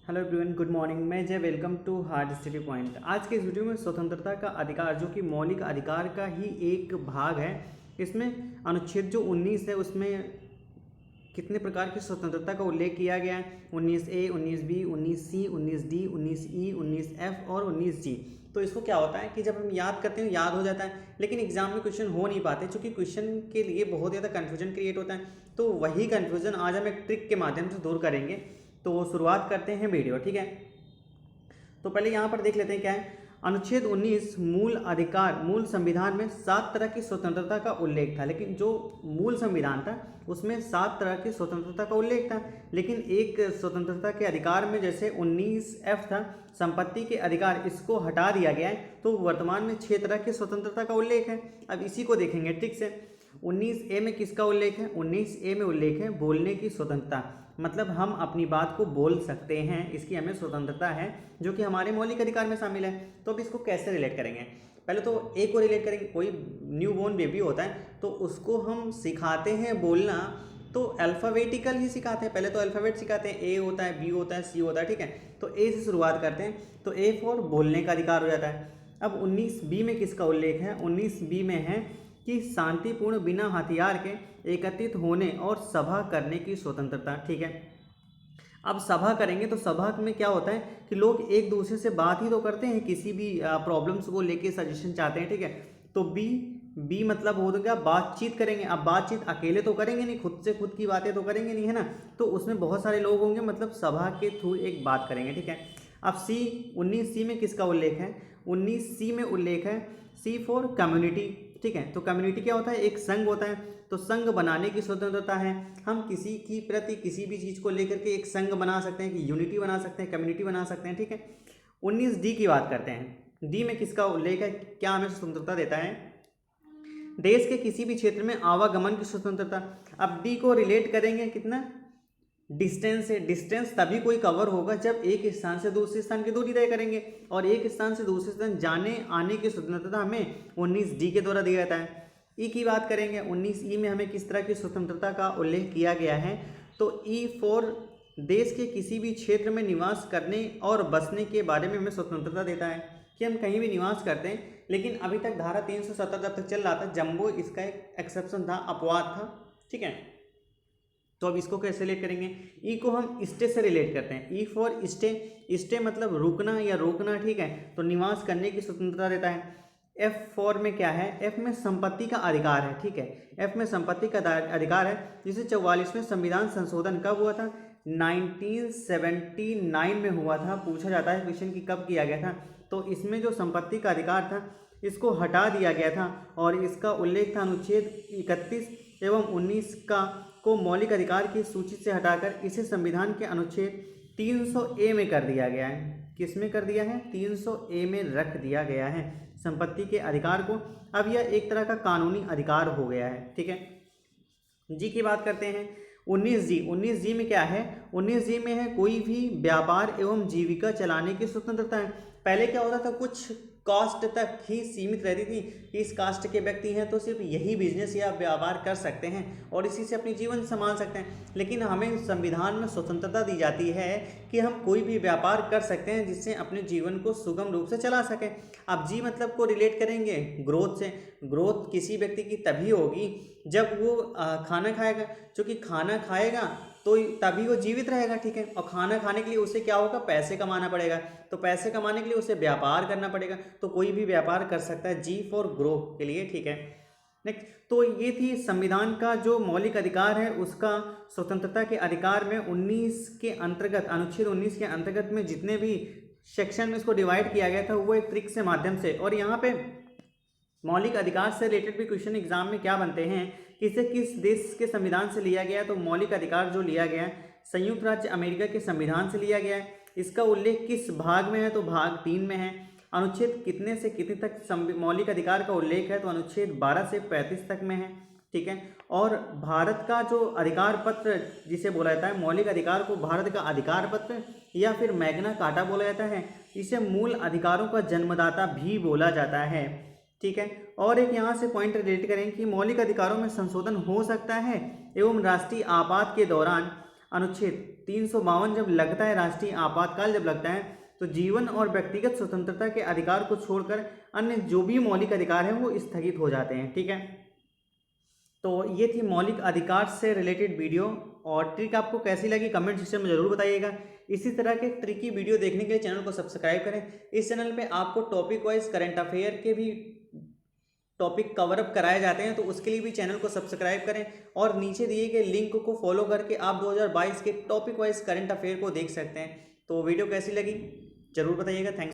Hello everyone, good morning. मैं Jai, welcome to hard study point. आज के इस वीडियो में स्वतंत्रता का अधिकार, जो कि मौलिक अधिकार का ही एक भाग है, इसमें अनुच्छेद जो 19 है उसमें कितने प्रकार की स्वतंत्रता का उल्लेख किया गया है। 19A, 19B, 19C, 19D, 19E, 19F और 19G। तो इसको क्या होता है कि जब हम याद करते हैं याद हो जाता है, लेकिन एग्जाम में क्वेश्चन हो नहीं पाते, क्योंकि क्वेश्चन के लिए बहुत ज़्यादा कन्फ्यूजन क्रिएट होता है। तो वही कन्फ्यूजन आज हम एक ट्रिक के माध्यम से दूर करेंगे। तो शुरुआत करते हैं वीडियो, ठीक है। तो पहले यहाँ पर देख लेते हैं क्या है। अनुच्छेद 19 मूल अधिकार, मूल संविधान में 7 तरह की स्वतंत्रता का उल्लेख था, लेकिन जो मूल संविधान था उसमें 7 तरह की स्वतंत्रता का उल्लेख था, लेकिन एक स्वतंत्रता के अधिकार में जैसे 19F था, संपत्ति के अधिकार, इसको हटा दिया गया है। तो वर्तमान में 6 तरह की स्वतंत्रता का उल्लेख है। अब इसी को देखेंगे ठीक से। 19A में किसका उल्लेख है? 19A में उल्लेख है बोलने की स्वतंत्रता, मतलब हम अपनी बात को बोल सकते हैं, इसकी हमें स्वतंत्रता है, जो कि हमारे मौलिक अधिकार में शामिल है। तो अब इसको कैसे रिलेट करेंगे? पहले तो ए को रिलेट करेंगे। कोई न्यू बोर्न बेबी होता है तो उसको हम सिखाते हैं बोलना, तो अल्फ़ाबेटिकल ही सिखाते हैं। पहले तो अल्फ़ाबेट सिखाते हैं, ए होता है, बी होता है, सी होता है, ठीक है। तो ए से शुरुआत करते हैं, तो ए फॉर बोलने का अधिकार हो जाता है। अब 19B में किसका उल्लेख है? 19B में है कि शांतिपूर्ण बिना हथियार के एकत्रित होने और सभा करने की स्वतंत्रता, ठीक है। अब सभा करेंगे तो सभा में क्या होता है कि लोग एक दूसरे से बात ही तो करते हैं, किसी भी प्रॉब्लम्स को लेके सजेशन चाहते हैं, ठीक है। तो बी मतलब हो गया बातचीत करेंगे। अब बातचीत अकेले तो करेंगे नहीं, खुद से खुद की बातें तो करेंगे नहीं, है ना। तो उसमें बहुत सारे लोग होंगे, मतलब सभा के थ्रू एक बात करेंगे, ठीक है। अब सी, 19C में किसका उल्लेख है? 19C में उल्लेख है सी फॉर कम्युनिटी, ठीक है। तो कम्युनिटी क्या होता है? एक संघ होता है, तो संघ बनाने की स्वतंत्रता है। हम किसी की प्रति किसी भी चीज़ को लेकर के एक संघ बना सकते हैं, कि यूनिटी बना सकते हैं, कम्युनिटी बना सकते हैं, ठीक है। 19D की बात करते हैं। डी में किसका उल्लेख है? क्या हमें स्वतंत्रता देता है? देश के किसी भी क्षेत्र में आवागमन की स्वतंत्रता। अब डी को रिलेट करेंगे कितना? डिस्टेंस है। डिस्टेंस तभी कोई कवर होगा जब एक स्थान से दूसरे स्थान की दूरी तय करेंगे, और एक स्थान से दूसरे स्थान जाने आने की स्वतंत्रता हमें 19D के द्वारा दिया जाता है। ई की बात करेंगे। 19E में हमें किस तरह की स्वतंत्रता का उल्लेख किया गया है? तो ई फॉर देश के किसी भी क्षेत्र में निवास करने और बसने के बारे में हमें स्वतंत्रता देता है, कि हम कहीं भी निवास करते हैं। लेकिन अभी तक धारा 370 जब तक चल रहा था, जम्बो इसका एक एक्सेप्शन था, अपवाद था, ठीक है। तो अब इसको कैसे रिलेट करेंगे? ई को हम स्टे से रिलेट करते हैं। ई फॉर स्टे, स्टे मतलब रुकना या रोकना, ठीक है। तो निवास करने की स्वतंत्रता देता है। एफ फॉर में क्या है? एफ में संपत्ति का अधिकार है, ठीक है। एफ में संपत्ति का अधिकार है, जिसे 44वें संविधान संशोधन कब हुआ था? 1979 में हुआ था। पूछा जाता है क्वेश्चन की कब किया गया था। तो इसमें जो संपत्ति का अधिकार था इसको हटा दिया गया था, और इसका उल्लेख था अनुच्छेद 31 एवं 19 का को मौलिक अधिकार की सूची से हटाकर इसे संविधान के अनुच्छेद 300A में कर दिया गया है। किस में कर दिया है? 300A में रख दिया गया है संपत्ति के अधिकार को। अब यह एक तरह का कानूनी अधिकार हो गया है, ठीक है। जी की बात करते हैं। 19G में क्या है? 19G में है कोई भी व्यापार एवं जीविका चलाने की स्वतंत्रता है। पहले क्या होता था, कुछ कास्ट तक ही सीमित रहती थी, कि इस कास्ट के व्यक्ति हैं तो सिर्फ यही बिजनेस या व्यापार कर सकते हैं और इसी से अपनी जीवन संभाल सकते हैं। लेकिन हमें संविधान में स्वतंत्रता दी जाती है कि हम कोई भी व्यापार कर सकते हैं जिससे अपने जीवन को सुगम रूप से चला सकें। अब जी मतलब को रिलेट करेंगे ग्रोथ से। ग्रोथ किसी व्यक्ति की तभी होगी जब वो खाना खाएगा, क्योंकि खाना खाएगा तो तभी वो जीवित रहेगा, ठीक है। और खाना खाने के लिए उसे क्या होगा? पैसे कमाना पड़ेगा। तो पैसे कमाने के लिए उसे व्यापार करना पड़ेगा, तो कोई भी व्यापार कर सकता है जी फॉर ग्रो के लिए, ठीक है। नेक्स्ट, तो ये थी संविधान का जो मौलिक अधिकार है उसका स्वतंत्रता के अधिकार में 19 के अंतर्गत, अनुच्छेद 19 के अंतर्गत में जितने भी सेक्शन में इसको डिवाइड किया गया था वो एक ट्रिक से माध्यम से। और यहाँ पे मौलिक अधिकार से रिलेटेड भी क्वेश्चन एग्जाम में क्या बनते हैं कि इसे किस देश के संविधान से लिया गया है? तो मौलिक अधिकार जो लिया गया है संयुक्त राज्य अमेरिका के संविधान से लिया गया है। इसका उल्लेख किस भाग में है? तो भाग 3 में है। अनुच्छेद कितने से कितने तक मौलिक अधिकार का उल्लेख है? तो अनुच्छेद 12 से 35 तक में है, ठीक है। और भारत का जो अधिकार पत्र जिसे बोला जाता है, मौलिक अधिकार को भारत का अधिकार पत्र या फिर मैग्ना कार्टा बोला जाता है। इसे मूल अधिकारों का जन्मदाता भी बोला जाता है, ठीक है। और एक यहाँ से पॉइंट रिलेट करें कि मौलिक अधिकारों में संशोधन हो सकता है एवं राष्ट्रीय आपात के दौरान अनुच्छेद 352 जब लगता है, राष्ट्रीय आपातकाल जब लगता है, तो जीवन और व्यक्तिगत स्वतंत्रता के अधिकार को छोड़कर अन्य जो भी मौलिक अधिकार हैं वो स्थगित हो जाते हैं। ठीक है, तो ये थी मौलिक अधिकार से रिलेटेड वीडियो, और ट्रिक आपको कैसी लगी कमेंट सेक्शन में ज़रूर बताइएगा। इसी तरह के ट्रिकी वीडियो देखने के लिए चैनल को सब्सक्राइब करें। इस चैनल पे आपको टॉपिक वाइज करंट अफेयर के भी टॉपिक कवर अप कराए जाते हैं, तो उसके लिए भी चैनल को सब्सक्राइब करें और नीचे दिए गए लिंक को फॉलो करके आप 2022 के टॉपिक वाइज करंट अफेयर को देख सकते हैं। तो वीडियो कैसी लगी ज़रूर बताइएगा। थैंक्स।